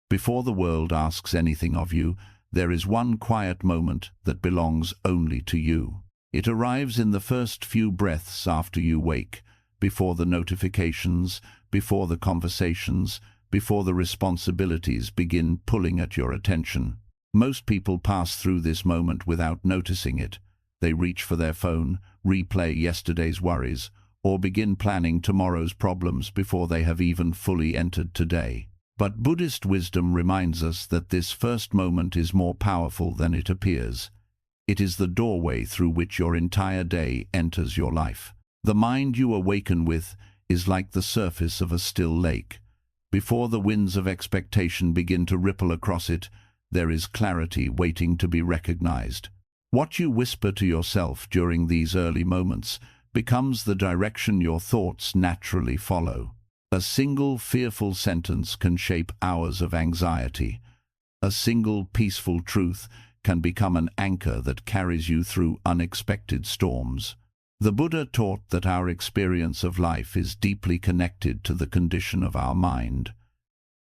Before the world asks anything of you, there is one quiet moment that belongs only to you. It arrives in the first few breaths after you wake, before the notifications, before the conversations, before the responsibilities begin pulling at your attention. Most people pass through this moment without noticing it. They reach for their phone, replay yesterday's worries, or begin planning tomorrow's problems before they have even fully entered today. But Buddhist wisdom reminds us that this first moment is more powerful than it appears. It is the doorway through which your entire day enters your life. The mind you awaken with is like the surface of a still lake. Before the winds of expectation begin to ripple across it, there is clarity waiting to be recognized. What you whisper to yourself during these early moments becomes the direction your thoughts naturally follow. A single fearful sentence can shape hours of anxiety. A single peaceful truth can become an anchor that carries you through unexpected storms. The Buddha taught that our experience of life is deeply connected to the condition of our mind.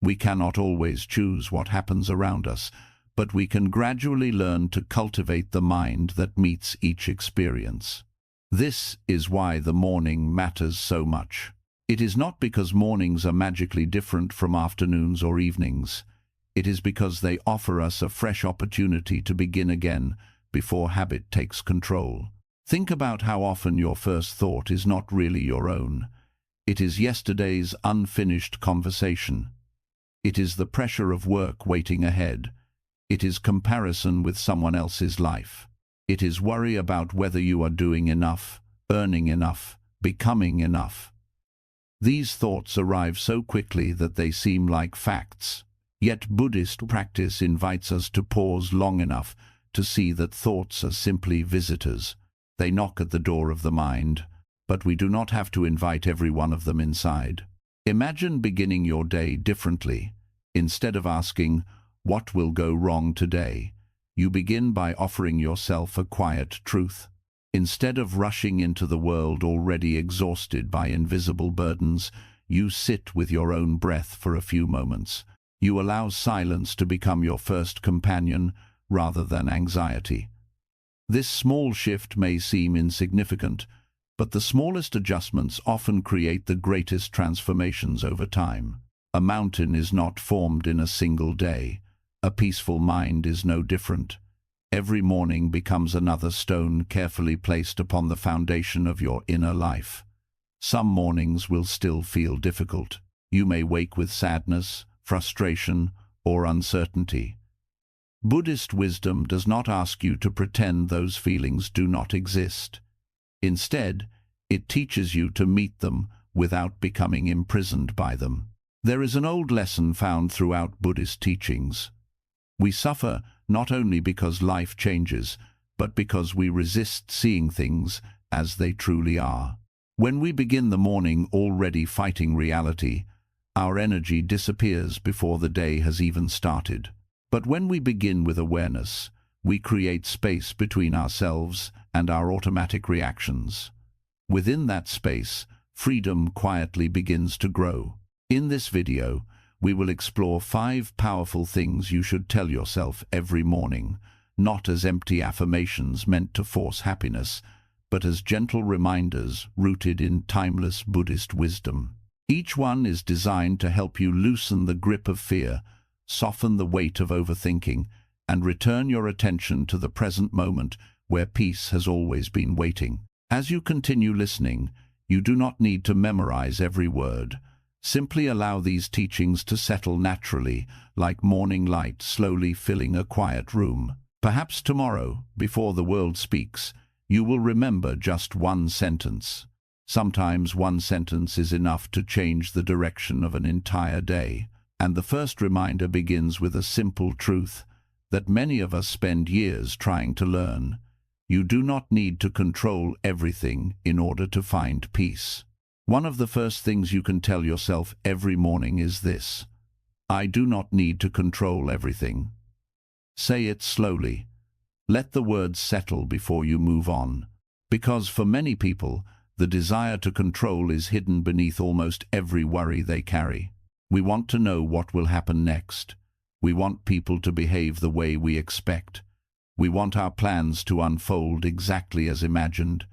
We cannot always choose what happens around us, but we can gradually learn to cultivate the mind that meets each experience. This is why the morning matters so much. It is not because mornings are magically different from afternoons or evenings. It is because they offer us a fresh opportunity to begin again before habit takes control. Think about how often your first thought is not really your own. It is yesterday's unfinished conversation. It is the pressure of work waiting ahead. It is comparison with someone else's life. It is worry about whether you are doing enough, earning enough, becoming enough. These thoughts arrive so quickly that they seem like facts. Yet Buddhist practice invites us to pause long enough to see that thoughts are simply visitors. They knock at the door of the mind, but we do not have to invite every one of them inside. Imagine beginning your day differently. Instead of asking, "What will go wrong today?" you begin by offering yourself a quiet truth. Instead of rushing into the world already exhausted by invisible burdens, you sit with your own breath for a few moments. You allow silence to become your first companion rather than anxiety. This small shift may seem insignificant, but the smallest adjustments often create the greatest transformations over time. A mountain is not formed in a single day. A peaceful mind is no different. Every morning becomes another stone carefully placed upon the foundation of your inner life. Some mornings will still feel difficult. You may wake with sadness, frustration, or uncertainty. Buddhist wisdom does not ask you to pretend those feelings do not exist. Instead, it teaches you to meet them without becoming imprisoned by them. There is an old lesson found throughout Buddhist teachings. We suffer not only because life changes, but because we resist seeing things as they truly are. When we begin the morning already fighting reality, our energy disappears before the day has even started. But when we begin with awareness, we create space between ourselves and our automatic reactions. Within that space, freedom quietly begins to grow. In this video, we will explore 5 powerful things you should tell yourself every morning, not as empty affirmations meant to force happiness, but as gentle reminders rooted in timeless Buddhist wisdom. Each one is designed to help you loosen the grip of fear, soften the weight of overthinking, and return your attention to the present moment where peace has always been waiting. As you continue listening, you do not need to memorize every word. Simply allow these teachings to settle naturally, like morning light slowly filling a quiet room. Perhaps tomorrow, before the world speaks, you will remember just one sentence. Sometimes one sentence is enough to change the direction of an entire day. And the first reminder begins with a simple truth that many of us spend years trying to learn. You do not need to control everything in order to find peace. One of the first things you can tell yourself every morning is this: I do not need to control everything. Say it slowly. Let the words settle before you move on. Because for many people, the desire to control is hidden beneath almost every worry they carry. We want to know what will happen next. We want people to behave the way we expect. We want our plans to unfold exactly as imagined.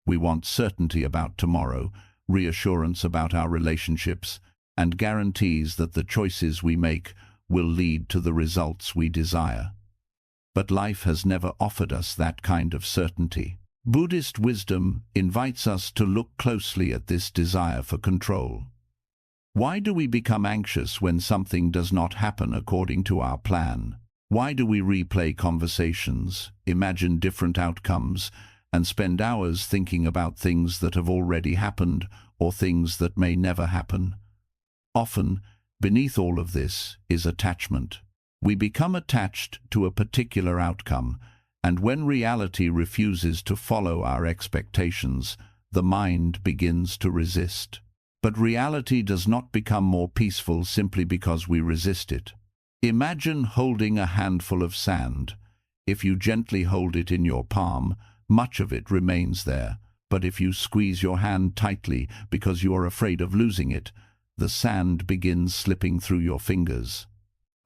We want certainty about tomorrow, reassurance about our relationships, and guarantees that the choices we make will lead to the results we desire. But life has never offered us that kind of certainty. Buddhist wisdom invites us to look closely at this desire for control. Why do we become anxious when something does not happen according to our plan? Why do we replay conversations, imagine different outcomes, and spend hours thinking about things that have already happened or things that may never happen? Often, beneath all of this is attachment. We become attached to a particular outcome, and when reality refuses to follow our expectations, the mind begins to resist. But reality does not become more peaceful simply because we resist it. Imagine holding a handful of sand. If you gently hold it in your palm, much of it remains there. But if you squeeze your hand tightly because you are afraid of losing it, the sand begins slipping through your fingers.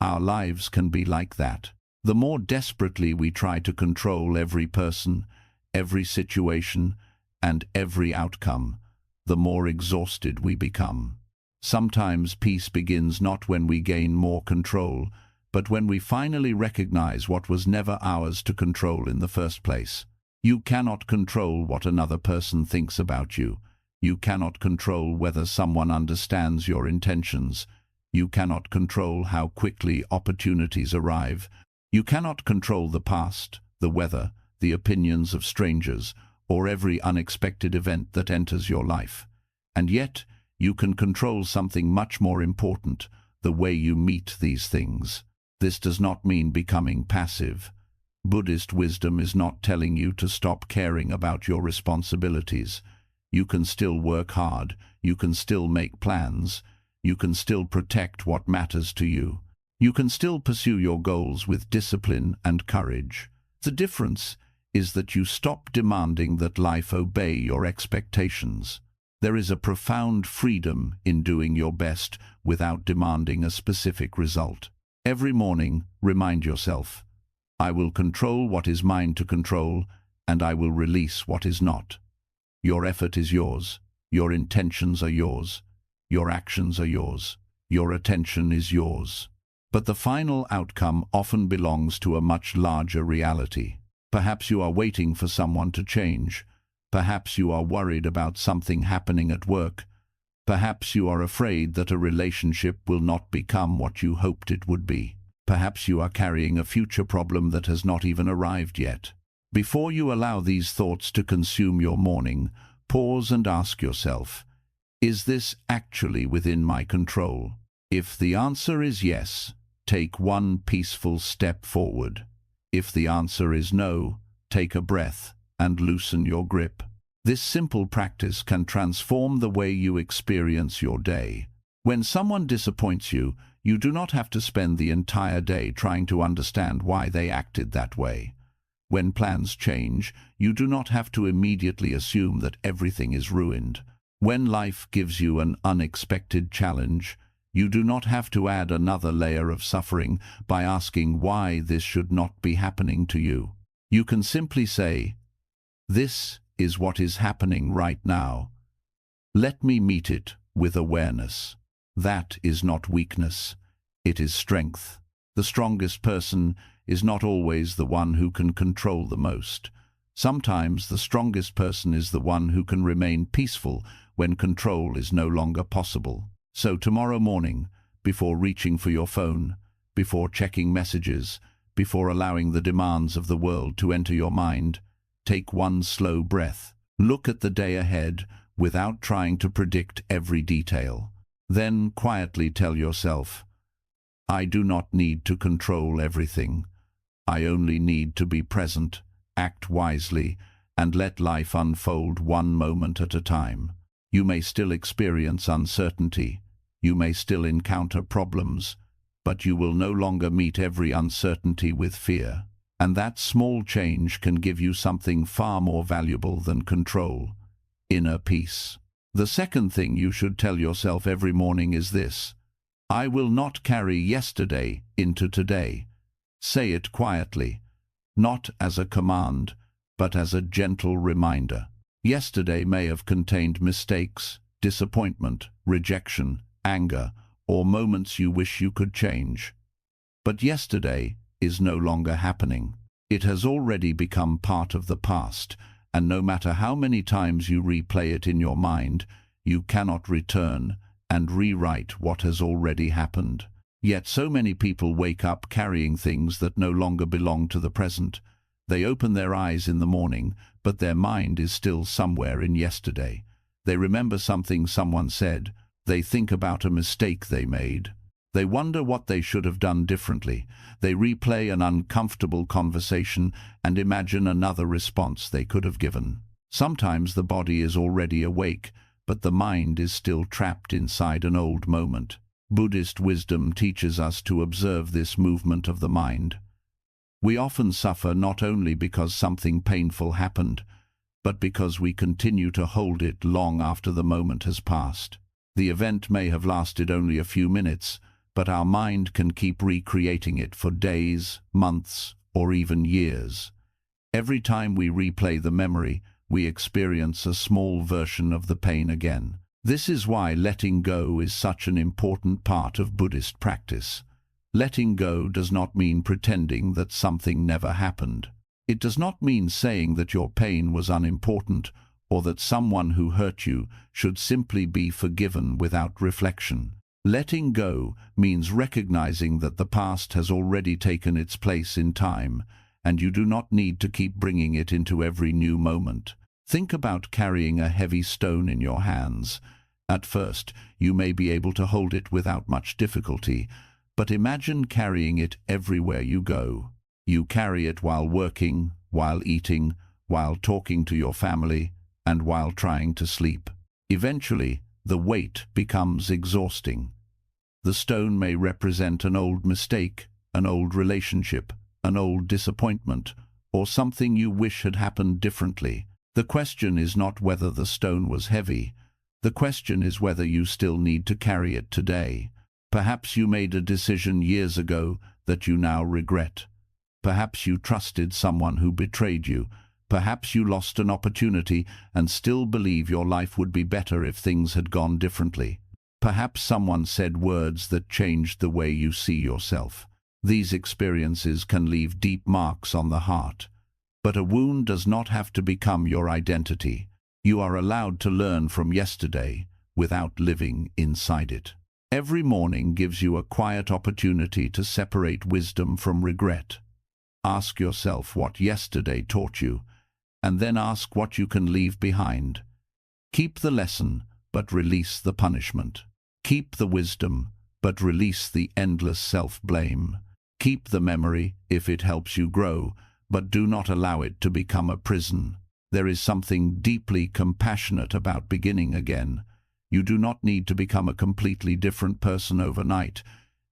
Our lives can be like that. The more desperately we try to control every person, every situation, and every outcome, the more exhausted we become. Sometimes peace begins not when we gain more control, but when we finally recognize what was never ours to control in the first place. You cannot control what another person thinks about you. You cannot control whether someone understands your intentions. You cannot control how quickly opportunities arrive. You cannot control the past, the weather, the opinions of strangers, or every unexpected event that enters your life. And yet, you can control something much more important, the way you meet these things. This does not mean becoming passive. Buddhist wisdom is not telling you to stop caring about your responsibilities. You can still work hard, you can still make plans, you can still protect what matters to you. You can still pursue your goals with discipline and courage. The difference is that you stop demanding that life obey your expectations. There is a profound freedom in doing your best without demanding a specific result. Every morning, remind yourself, I will control what is mine to control, and I will release what is not. Your effort is yours. Your intentions are yours. Your actions are yours. Your attention is yours. But the final outcome often belongs to a much larger reality. Perhaps you are waiting for someone to change. Perhaps you are worried about something happening at work. Perhaps you are afraid that a relationship will not become what you hoped it would be. Perhaps you are carrying a future problem that has not even arrived yet. Before you allow these thoughts to consume your morning, pause and ask yourself, is this actually within my control? If the answer is yes, take one peaceful step forward. If the answer is no, take a breath and loosen your grip. This simple practice can transform the way you experience your day. When someone disappoints you, you do not have to spend the entire day trying to understand why they acted that way. When plans change, you do not have to immediately assume that everything is ruined. When life gives you an unexpected challenge, you do not have to add another layer of suffering by asking why this should not be happening to you. You can simply say, this is what is happening right now. Let me meet it with awareness. That is not weakness, it is strength. The strongest person is not always the one who can control the most. Sometimes the strongest person is the one who can remain peaceful when control is no longer possible. So tomorrow morning, before reaching for your phone, before checking messages, before allowing the demands of the world to enter your mind, take one slow breath. Look at the day ahead without trying to predict every detail. Then quietly tell yourself, I do not need to control everything. I only need to be present, act wisely, and let life unfold one moment at a time. You may still experience uncertainty. You may still encounter problems, but you will no longer meet every uncertainty with fear. And that small change can give you something far more valuable than control: inner peace. The second thing you should tell yourself every morning is this: I will not carry yesterday into today. Say it quietly, not as a command, but as a gentle reminder. Yesterday may have contained mistakes, disappointment, rejection, anger, or moments you wish you could change. But yesterday is no longer happening. It has already become part of the past, and no matter how many times you replay it in your mind, you cannot return and rewrite what has already happened. Yet so many people wake up carrying things that no longer belong to the present. They open their eyes in the morning, but their mind is still somewhere in yesterday. They remember something someone said. They think about a mistake they made. They wonder what they should have done differently. They replay an uncomfortable conversation and imagine another response they could have given. Sometimes the body is already awake, but the mind is still trapped inside an old moment. Buddhist wisdom teaches us to observe this movement of the mind. We often suffer not only because something painful happened, but because we continue to hold it long after the moment has passed. The event may have lasted only a few minutes, but our mind can keep recreating it for days, months, or even years. Every time we replay the memory, we experience a small version of the pain again. This is why letting go is such an important part of Buddhist practice. Letting go does not mean pretending that something never happened. It does not mean saying that your pain was unimportant or that someone who hurt you should simply be forgiven without reflection. Letting go means recognizing that the past has already taken its place in time, and you do not need to keep bringing it into every new moment. Think about carrying a heavy stone in your hands. At first, you may be able to hold it without much difficulty, but imagine carrying it everywhere you go. You carry it while working, while eating, while talking to your family, and while trying to sleep. Eventually, the weight becomes exhausting. The stone may represent an old mistake, an old relationship, an old disappointment, or something you wish had happened differently. The question is not whether the stone was heavy. The question is whether you still need to carry it today. Perhaps you made a decision years ago that you now regret. Perhaps you trusted someone who betrayed you. Perhaps you lost an opportunity and still believe your life would be better if things had gone differently. Perhaps someone said words that changed the way you see yourself. These experiences can leave deep marks on the heart. But a wound does not have to become your identity. You are allowed to learn from yesterday without living inside it. Every morning gives you a quiet opportunity to separate wisdom from regret. Ask yourself what yesterday taught you, and then ask what you can leave behind. Keep the lesson, but release the punishment. Keep the wisdom, but release the endless self-blame. Keep the memory if it helps you grow, but do not allow it to become a prison. There is something deeply compassionate about beginning again. You do not need to become a completely different person overnight.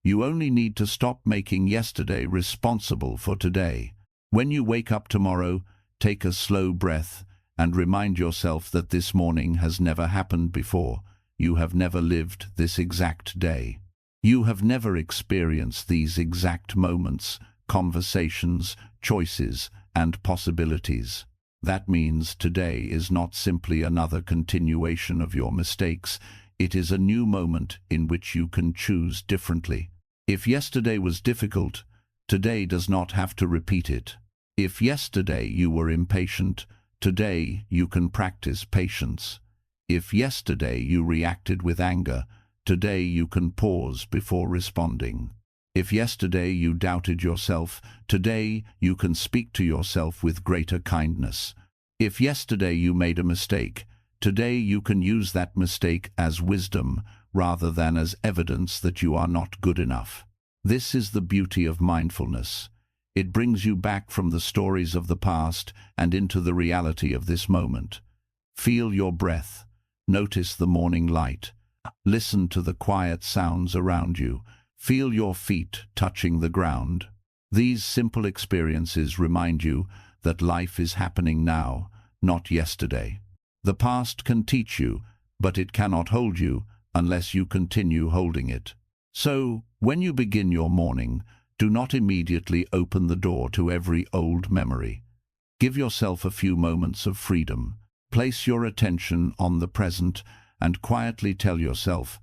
You only need to stop making yesterday responsible for today. When you wake up tomorrow, take a slow breath and remind yourself that this morning has never happened before. You have never lived this exact day. You have never experienced these exact moments, conversations, choices, and possibilities. That means today is not simply another continuation of your mistakes. It is a new moment in which you can choose differently. If yesterday was difficult, today does not have to repeat it. If yesterday you were impatient, today you can practice patience. If yesterday you reacted with anger, today you can pause before responding. If yesterday you doubted yourself, today you can speak to yourself with greater kindness. If yesterday you made a mistake, today you can use that mistake as wisdom rather than as evidence that you are not good enough. This is the beauty of mindfulness. It brings you back from the stories of the past and into the reality of this moment. Feel your breath. Notice the morning light. Listen to the quiet sounds around you. Feel your feet touching the ground. These simple experiences remind you that life is happening now, not yesterday. The past can teach you, but it cannot hold you unless you continue holding it. So, when you begin your morning, do not immediately open the door to every old memory. Give yourself a few moments of freedom. Place your attention on the present and quietly tell yourself,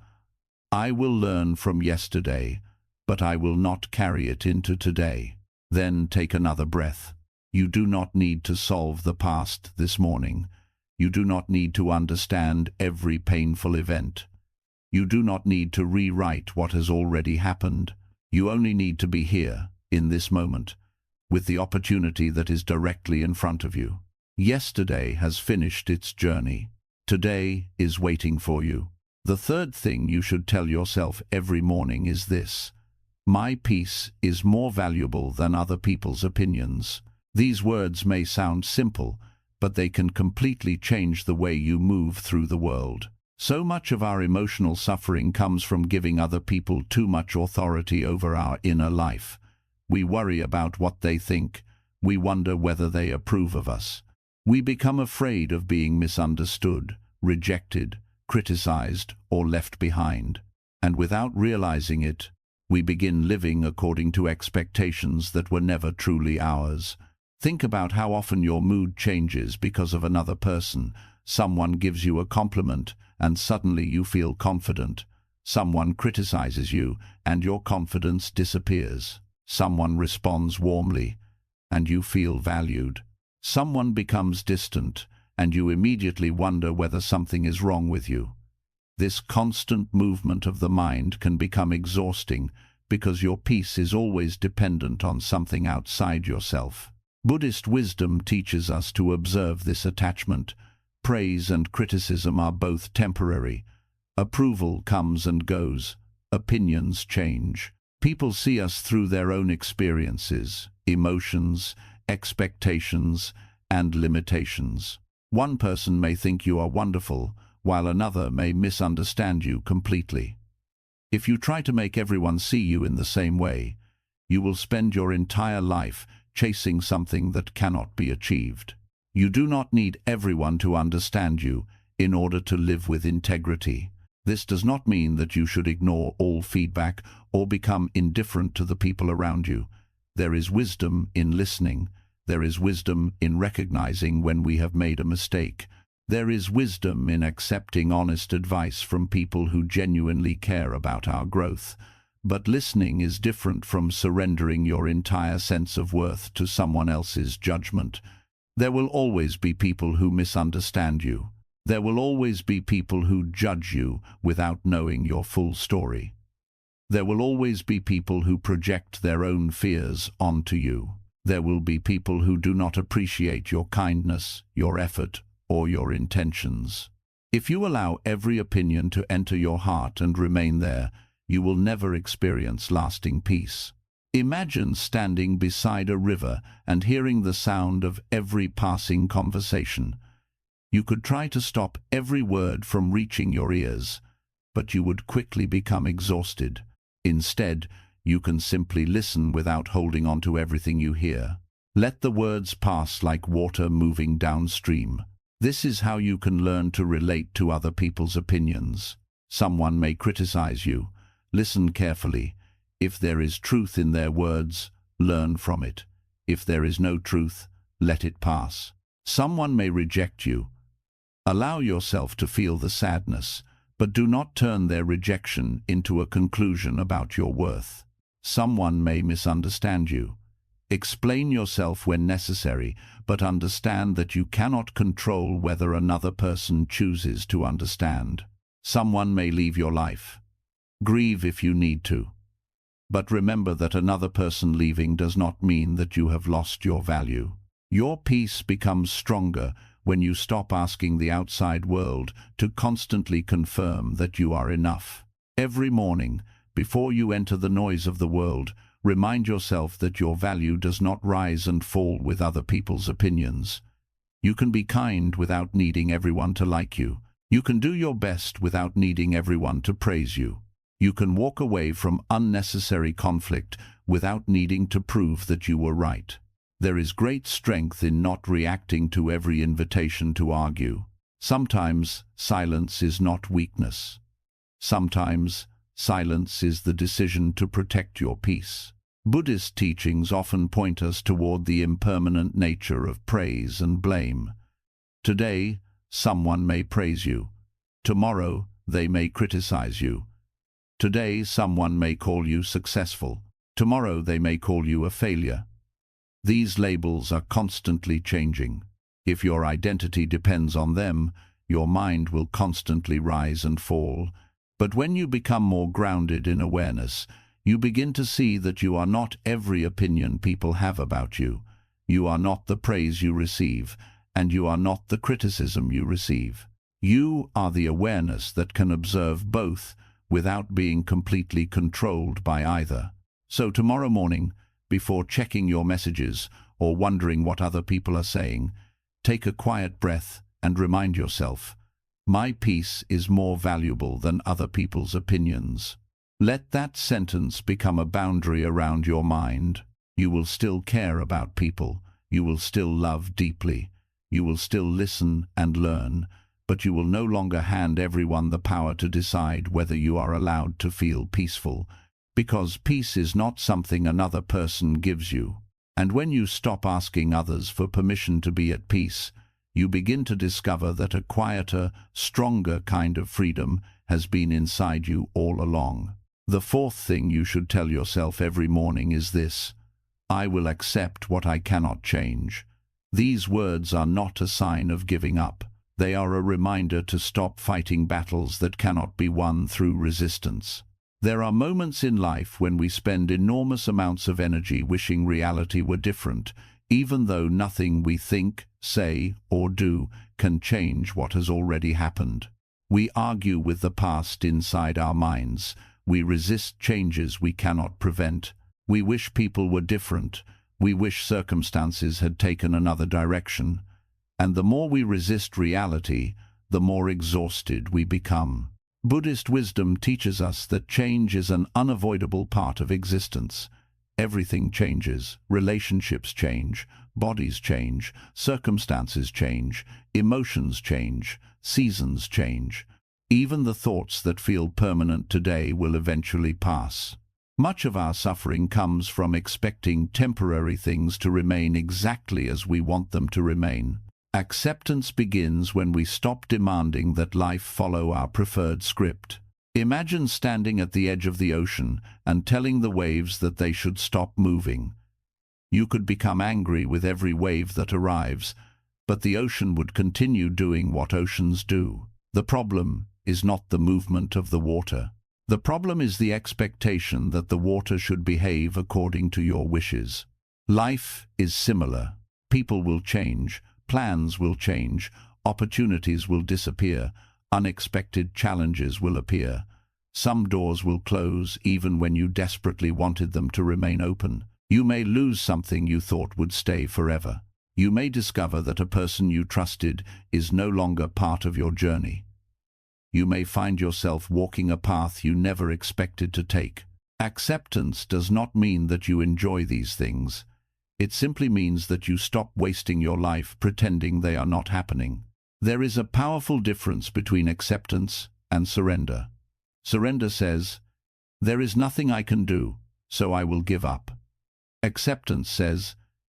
I will learn from yesterday, but I will not carry it into today. Then take another breath. You do not need to solve the past this morning. You do not need to understand every painful event. You do not need to rewrite what has already happened. You only need to be here, in this moment, with the opportunity that is directly in front of you. Yesterday has finished its journey. Today is waiting for you. The third thing you should tell yourself every morning is this: my peace is more valuable than other people's opinions. These words may sound simple, but they can completely change the way you move through the world. So much of our emotional suffering comes from giving other people too much authority over our inner life. We worry about what they think. We wonder whether they approve of us. We become afraid of being misunderstood, rejected, criticized, or left behind. And without realizing it, we begin living according to expectations that were never truly ours. Think about how often your mood changes because of another person. Someone gives you a compliment, and suddenly you feel confident. Someone criticizes you, and your confidence disappears. Someone responds warmly, and you feel valued. Someone becomes distant, and you immediately wonder whether something is wrong with you. This constant movement of the mind can become exhausting because your peace is always dependent on something outside yourself. Buddhist wisdom teaches us to observe this attachment. Praise and criticism are both temporary. Approval comes and goes. Opinions change. People see us through their own experiences, emotions, expectations, and limitations. One person may think you are wonderful, while another may misunderstand you completely. If you try to make everyone see you in the same way, you will spend your entire life chasing something that cannot be achieved. You do not need everyone to understand you in order to live with integrity. This does not mean that you should ignore all feedback or become indifferent to the people around you. There is wisdom in listening. There is wisdom in recognizing when we have made a mistake. There is wisdom in accepting honest advice from people who genuinely care about our growth. But listening is different from surrendering your entire sense of worth to someone else's judgment. There will always be people who misunderstand you. There will always be people who judge you without knowing your full story. There will always be people who project their own fears onto you. There will be people who do not appreciate your kindness, your effort, or your intentions. If you allow every opinion to enter your heart and remain there, you will never experience lasting peace. Imagine standing beside a river and hearing the sound of every passing conversation. You could try to stop every word from reaching your ears, but you would quickly become exhausted. Instead, you can simply listen without holding on to everything you hear. Let the words pass like water moving downstream. This is how you can learn to relate to other people's opinions. Someone may criticize you. Listen carefully. If there is truth in their words, learn from it. If there is no truth, let it pass. Someone may reject you. Allow yourself to feel the sadness, but do not turn their rejection into a conclusion about your worth. Someone may misunderstand you. Explain yourself when necessary, but understand that you cannot control whether another person chooses to understand. Someone may leave your life. Grieve if you need to. But remember that another person leaving does not mean that you have lost your value. Your peace becomes stronger when you stop asking the outside world to constantly confirm that you are enough. Every morning, before you enter the noise of the world, remind yourself that your value does not rise and fall with other people's opinions. You can be kind without needing everyone to like you. You can do your best without needing everyone to praise you. You can walk away from unnecessary conflict without needing to prove that you were right. There is great strength in not reacting to every invitation to argue. Sometimes silence is not weakness. Sometimes Silence is the decision to protect your peace. Buddhist teachings often point us toward the impermanent nature of praise and blame. Today, someone may praise you. Tomorrow, they may criticize you. Today, someone may call you successful. Tomorrow, they may call you a failure. These labels are constantly changing. If your identity depends on them, your mind will constantly rise and fall. But when you become more grounded in awareness, you begin to see that you are not every opinion people have about you. You are not the praise you receive, and you are not the criticism you receive. You are the awareness that can observe both without being completely controlled by either. So tomorrow morning, before checking your messages or wondering what other people are saying, take a quiet breath and remind yourself, my peace is more valuable than other people's opinions. Let that sentence become a boundary around your mind. You will still care about people. You will still love deeply. You will still listen and learn, but you will no longer hand everyone the power to decide whether you are allowed to feel peaceful, because peace is not something another person gives you. And when you stop asking others for permission to be at peace, you begin to discover that a quieter, stronger kind of freedom has been inside you all along. The fourth thing you should tell yourself every morning is this: I will accept what I cannot change. These words are not a sign of giving up. They are a reminder to stop fighting battles that cannot be won through resistance. There are moments in life when we spend enormous amounts of energy wishing reality were different, even though nothing we think, say, or do can change what has already happened. We argue with the past inside our minds. We resist changes we cannot prevent. We wish people were different. We wish circumstances had taken another direction. And the more we resist reality, the more exhausted we become. Buddhist wisdom teaches us that change is an unavoidable part of existence. Everything changes. Relationships change. Bodies change. Circumstances change. Emotions change. Seasons change. Even the thoughts that feel permanent today will eventually pass. Much of our suffering comes from expecting temporary things to remain exactly as we want them to remain. Acceptance begins when we stop demanding that life follow our preferred script. Imagine standing at the edge of the ocean and telling the waves that they should stop moving. You could become angry with every wave that arrives, but the ocean would continue doing what oceans do. The problem is not the movement of the water. The problem is the expectation that the water should behave according to your wishes. Life is similar. People will change. Plans will change, opportunities will disappear, unexpected challenges will appear. Some doors will close even when you desperately wanted them to remain open. You may lose something you thought would stay forever. You may discover that a person you trusted is no longer part of your journey. You may find yourself walking a path you never expected to take. Acceptance does not mean that you enjoy these things. It simply means that you stop wasting your life pretending they are not happening. There is a powerful difference between acceptance and surrender. Surrender says, there is nothing I can do, so I will give up. Acceptance says,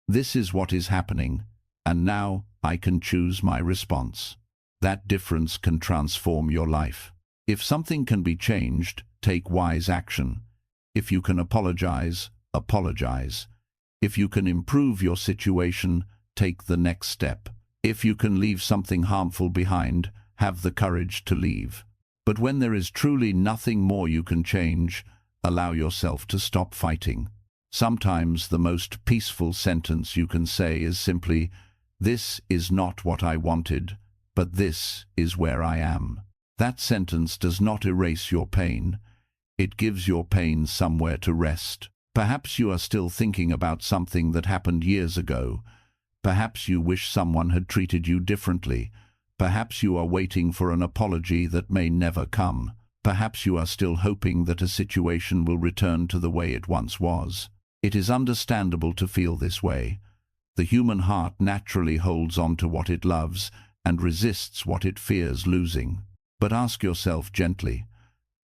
this is what is happening, and now I can choose my response. That difference can transform your life. If something can be changed, take wise action. If you can apologize, apologize. If you can improve your situation, take the next step. If you can leave something harmful behind, have the courage to leave. But when there is truly nothing more you can change, allow yourself to stop fighting. Sometimes the most peaceful sentence you can say is simply, this is not what I wanted, but this is where I am. That sentence does not erase your pain. It gives your pain somewhere to rest. Perhaps you are still thinking about something that happened years ago. Perhaps you wish someone had treated you differently. Perhaps you are waiting for an apology that may never come. Perhaps you are still hoping that a situation will return to the way it once was. It is understandable to feel this way. The human heart naturally holds on to what it loves and resists what it fears losing. But ask yourself gently,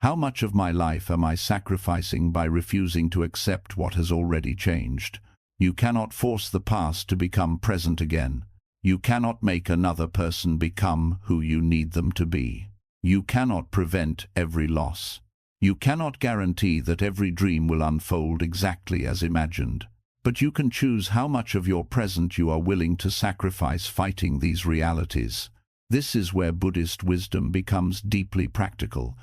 How much of my life am I sacrificing by refusing to accept what has already changed? You cannot force the past to become present again. You cannot make another person become who you need them to be. You cannot prevent every loss. You cannot guarantee that every dream will unfold exactly as imagined. But you can choose how much of your present you are willing to sacrifice fighting these realities. This is where Buddhist wisdom becomes deeply practical.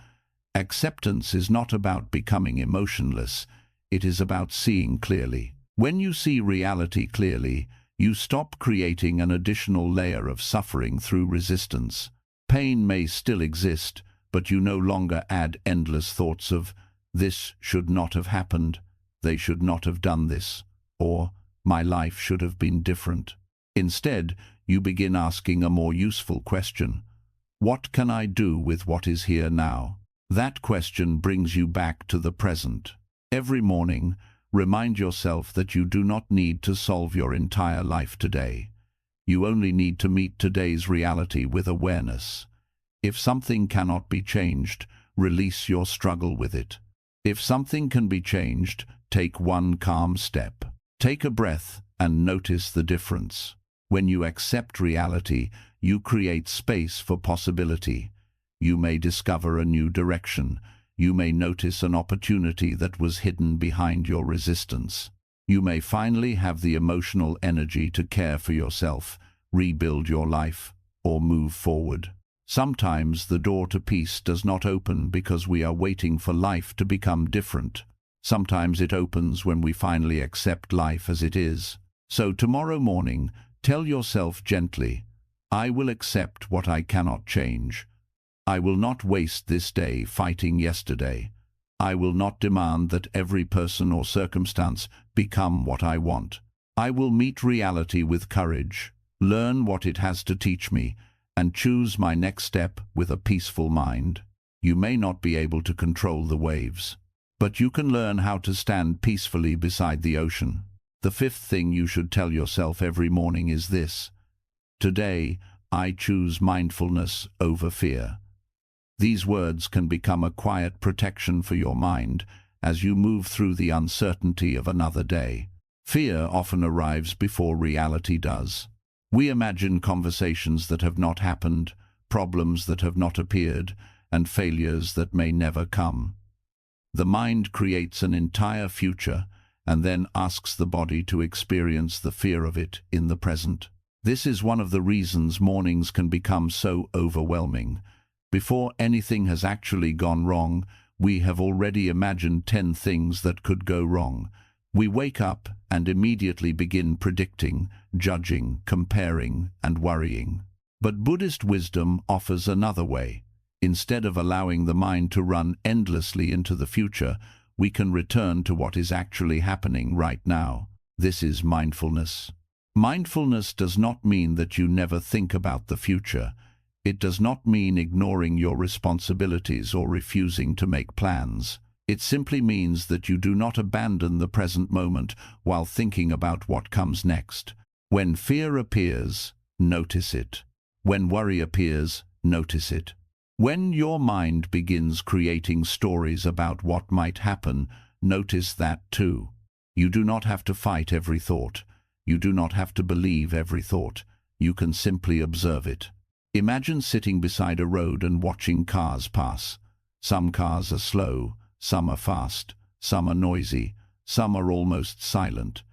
Acceptance is not about becoming emotionless. It is about seeing clearly. When you see reality clearly, you stop creating an additional layer of suffering through resistance. Pain may still exist, but you no longer add endless thoughts of, "This should not have happened," "They should not have done this," or "My life should have been different." Instead, you begin asking a more useful question. What can I do with what is here now? That question brings you back to the present. Every morning, remind yourself that you do not need to solve your entire life today. You only need to meet today's reality with awareness. If something cannot be changed, release your struggle with it. If something can be changed, take one calm step. Take a breath and notice the difference. When you accept reality, you create space for possibility. You may discover a new direction. You may notice an opportunity that was hidden behind your resistance. You may finally have the emotional energy to care for yourself, rebuild your life, or move forward. Sometimes the door to peace does not open because we are waiting for life to become different. Sometimes it opens when we finally accept life as it is. So tomorrow morning, tell yourself gently, "I will accept what I cannot change. I will not waste this day fighting yesterday. I will not demand that every person or circumstance become what I want. I will meet reality with courage, learn what it has to teach me, and choose my next step with a peaceful mind." You may not be able to control the waves, but you can learn how to stand peacefully beside the ocean. The fifth thing you should tell yourself every morning is this: today, I choose mindfulness over fear. These words can become a quiet protection for your mind as you move through the uncertainty of another day. Fear often arrives before reality does. We imagine conversations that have not happened, problems that have not appeared, and failures that may never come. The mind creates an entire future and then asks the body to experience the fear of it in the present. This is one of the reasons mornings can become so overwhelming. Before anything has actually gone wrong, we have already imagined 10 things that could go wrong. We wake up and immediately begin predicting, judging, comparing, and worrying. But Buddhist wisdom offers another way. Instead of allowing the mind to run endlessly into the future, we can return to what is actually happening right now. This is mindfulness. Mindfulness does not mean that you never think about the future. It does not mean ignoring your responsibilities or refusing to make plans. It simply means that you do not abandon the present moment while thinking about what comes next. When fear appears, notice it. When worry appears, notice it. When your mind begins creating stories about what might happen, notice that too. You do not have to fight every thought. You do not have to believe every thought. You can simply observe it. Imagine sitting beside a road and watching cars pass. Some cars are slow, some are fast, some are noisy, some are almost silent.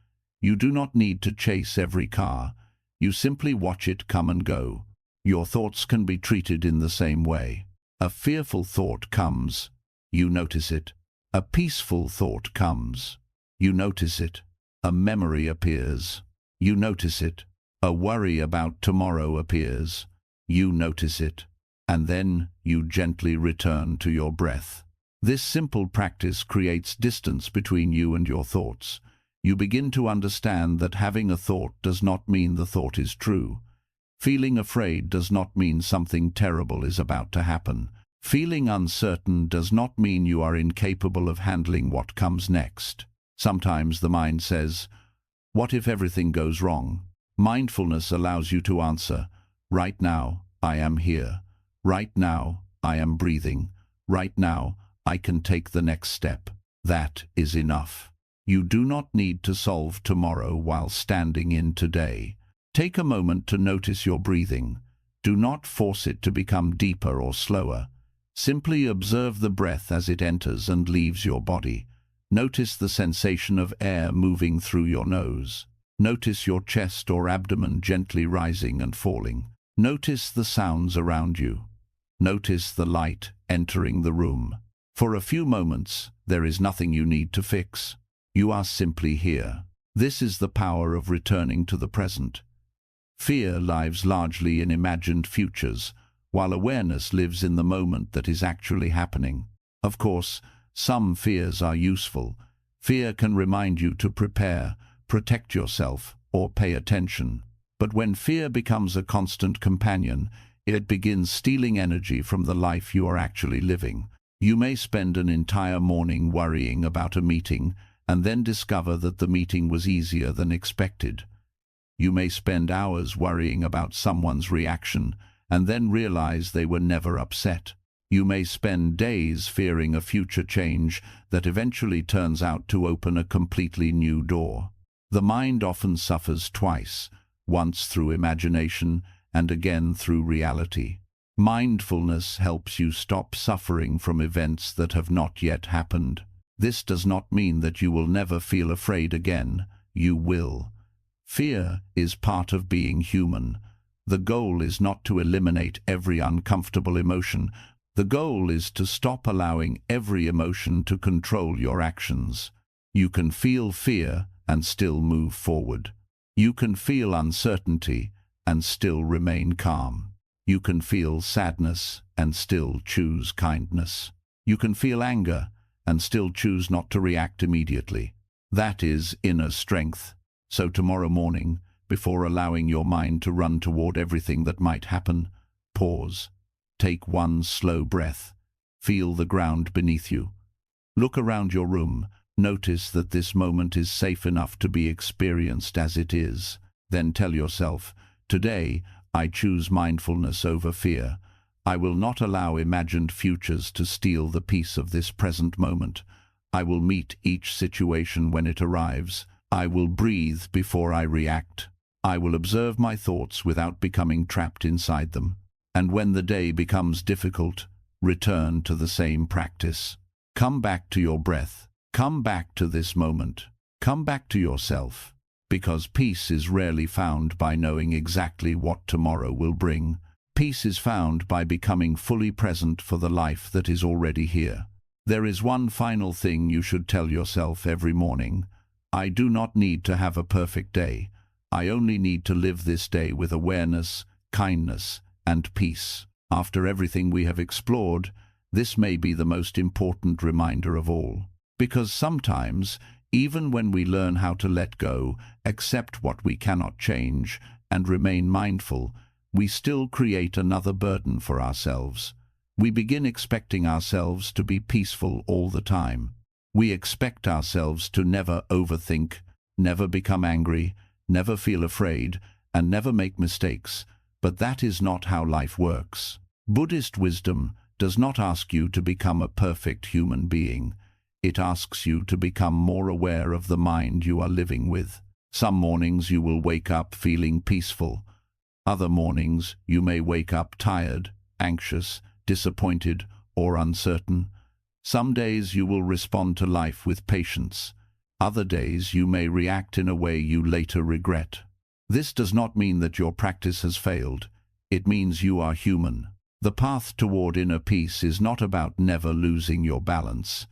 You do not need to chase every car. You simply watch it come and go. Your thoughts can be treated in the same way. A fearful thought comes. You notice it. A peaceful thought comes. You notice it. A memory appears. You notice it. A worry about tomorrow appears. You notice it, and then you gently return to your breath. This simple practice creates distance between you and your thoughts. You begin to understand that having a thought does not mean the thought is true. Feeling afraid does not mean something terrible is about to happen. Feeling uncertain does not mean you are incapable of handling what comes next. Sometimes the mind says, "What if everything goes wrong?" Mindfulness allows you to answer, "Right now, I am here. Right now, I am breathing. Right now, I can take the next step. That is enough. You do not need to solve tomorrow while standing in today. Take a moment to notice your breathing. Do not force it to become deeper or slower. Simply observe the breath as it enters and leaves your body. Notice the sensation of air moving through your nose. Notice your chest or abdomen gently rising and falling. Notice the sounds around you. Notice the light entering the room. For a few moments, there is nothing you need to fix. You are simply here. This is the power of returning to the present. Fear lives largely in imagined futures, while awareness lives in the moment that is actually happening. Of course, some fears are useful. Fear can remind you to prepare, protect yourself, or pay attention. But when fear becomes a constant companion, it begins stealing energy from the life you are actually living. You may spend an entire morning worrying about a meeting and then discover that the meeting was easier than expected. You may spend hours worrying about someone's reaction and then realize they were never upset. You may spend days fearing a future change that eventually turns out to open a completely new door. The mind often suffers twice, once through imagination and again through reality. Mindfulness helps you stop suffering from events that have not yet happened. This does not mean that you will never feel afraid again. You will. Fear is part of being human. The goal is not to eliminate every uncomfortable emotion. The goal is to stop allowing every emotion to control your actions. You can feel fear and still move forward. You can feel uncertainty and still remain calm. You can feel sadness and still choose kindness. You can feel anger and still choose not to react immediately. That is inner strength. So tomorrow morning, before allowing your mind to run toward everything that might happen, pause. Take one slow breath. Feel the ground beneath you. Look around your room. Notice that this moment is safe enough to be experienced as it is. Then tell yourself, today, I choose mindfulness over fear. I will not allow imagined futures to steal the peace of this present moment. I will meet each situation when it arrives. I will breathe before I react. I will observe my thoughts without becoming trapped inside them. And when the day becomes difficult, return to the same practice. Come back to your breath. Come back to this moment. Come back to yourself. Because peace is rarely found by knowing exactly what tomorrow will bring. Peace is found by becoming fully present for the life that is already here. There is one final thing you should tell yourself every morning. I do not need to have a perfect day. I only need to live this day with awareness, kindness, and peace. After everything we have explored, this may be the most important reminder of all. Because sometimes, even when we learn how to let go, accept what we cannot change, and remain mindful, we still create another burden for ourselves. We begin expecting ourselves to be peaceful all the time. We expect ourselves to never overthink, never become angry, never feel afraid, and never make mistakes. But that is not how life works. Buddhist wisdom does not ask you to become a perfect human being. It asks you to become more aware of the mind you are living with. Some mornings you will wake up feeling peaceful. Other mornings you may wake up tired, anxious, disappointed, or uncertain. Some days you will respond to life with patience. Other days you may react in a way you later regret. This does not mean that your practice has failed. It means you are human. The path toward inner peace is not about never losing your balance.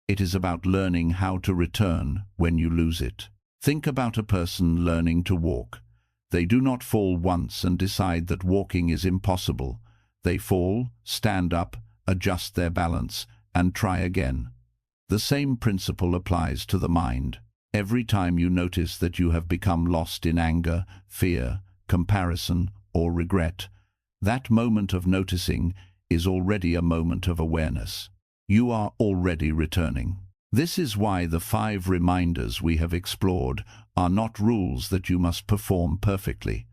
It is about learning how to return when you lose it. Think about a person learning to walk. They do not fall once and decide that walking is impossible. They fall, stand up, adjust their balance, and try again. The same principle applies to the mind. Every time you notice that you have become lost in anger, fear, comparison, or regret, that moment of noticing is already a moment of awareness. You are already returning. This is why the 5 reminders we have explored are not rules that you must perform perfectly.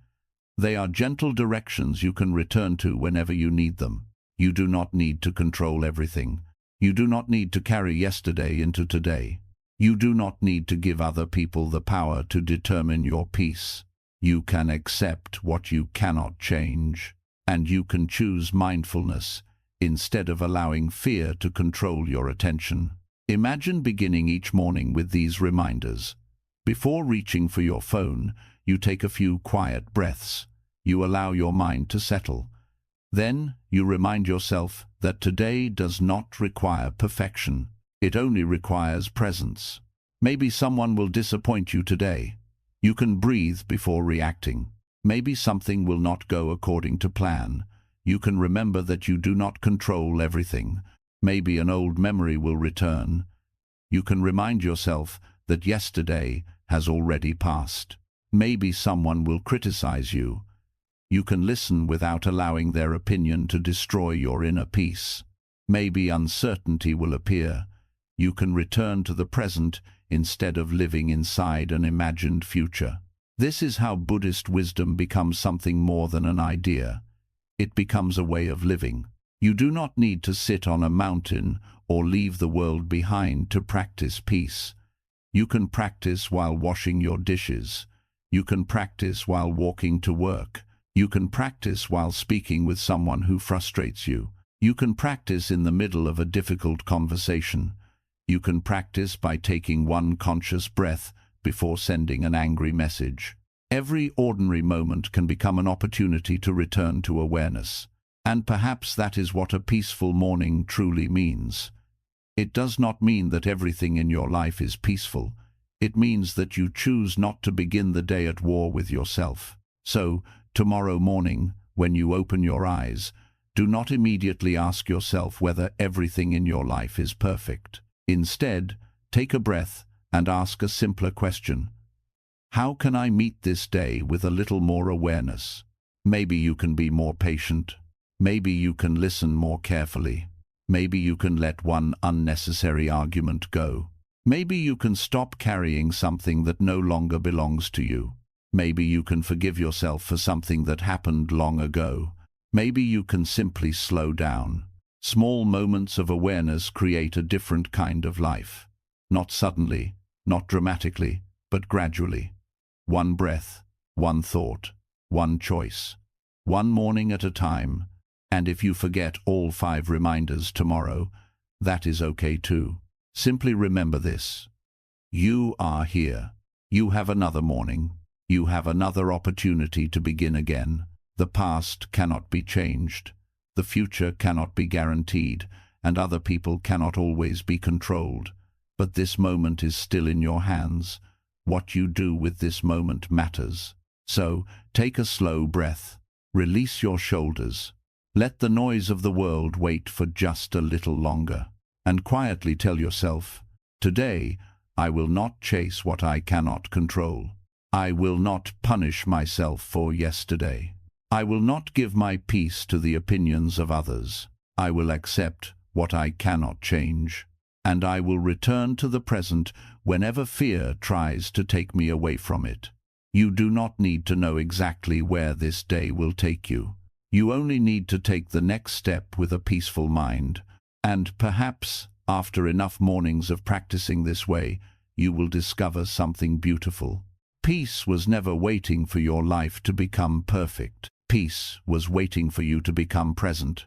They are gentle directions you can return to whenever you need them. You do not need to control everything. You do not need to carry yesterday into today. You do not need to give other people the power to determine your peace. You can accept what you cannot change, and you can choose mindfulness instead of allowing fear to control your attention. Imagine beginning each morning with these reminders. Before reaching for your phone, you take a few quiet breaths. You allow your mind to settle. Then you remind yourself that today does not require perfection. It only requires presence. Maybe someone will disappoint you today. You can breathe before reacting. Maybe something will not go according to plan. You can remember that you do not control everything. Maybe an old memory will return. You can remind yourself that yesterday has already passed. Maybe someone will criticize you. You can listen without allowing their opinion to destroy your inner peace. Maybe uncertainty will appear. You can return to the present instead of living inside an imagined future. This is how Buddhist wisdom becomes something more than an idea. It becomes a way of living. You do not need to sit on a mountain or leave the world behind to practice peace. You can practice while washing your dishes. You can practice while walking to work. You can practice while speaking with someone who frustrates you. You can practice in the middle of a difficult conversation. You can practice by taking one conscious breath before sending an angry message. Every ordinary moment can become an opportunity to return to awareness. And perhaps that is what a peaceful morning truly means. It does not mean that everything in your life is peaceful. It means that you choose not to begin the day at war with yourself. So, tomorrow morning, when you open your eyes, do not immediately ask yourself whether everything in your life is perfect. Instead, take a breath and ask a simpler question. How can I meet this day with a little more awareness? Maybe you can be more patient. Maybe you can listen more carefully. Maybe you can let one unnecessary argument go. Maybe you can stop carrying something that no longer belongs to you. Maybe you can forgive yourself for something that happened long ago. Maybe you can simply slow down. Small moments of awareness create a different kind of life. Not suddenly, not dramatically, but gradually. One breath, one thought, one choice. One morning at a time. And if you forget all 5 reminders tomorrow, that is okay too. Simply remember this. You are here. You have another morning. You have another opportunity to begin again. The past cannot be changed. The future cannot be guaranteed, and other people cannot always be controlled. But this moment is still in your hands. What you do with this moment matters. So, take a slow breath. Release your shoulders. Let the noise of the world wait for just a little longer. And quietly tell yourself, today, I will not chase what I cannot control. I will not punish myself for yesterday. I will not give my peace to the opinions of others. I will accept what I cannot change. And I will return to the present whenever fear tries to take me away from it. You do not need to know exactly where this day will take you. You only need to take the next step with a peaceful mind. And perhaps, after enough mornings of practicing this way, you will discover something beautiful. Peace was never waiting for your life to become perfect. Peace was waiting for you to become present.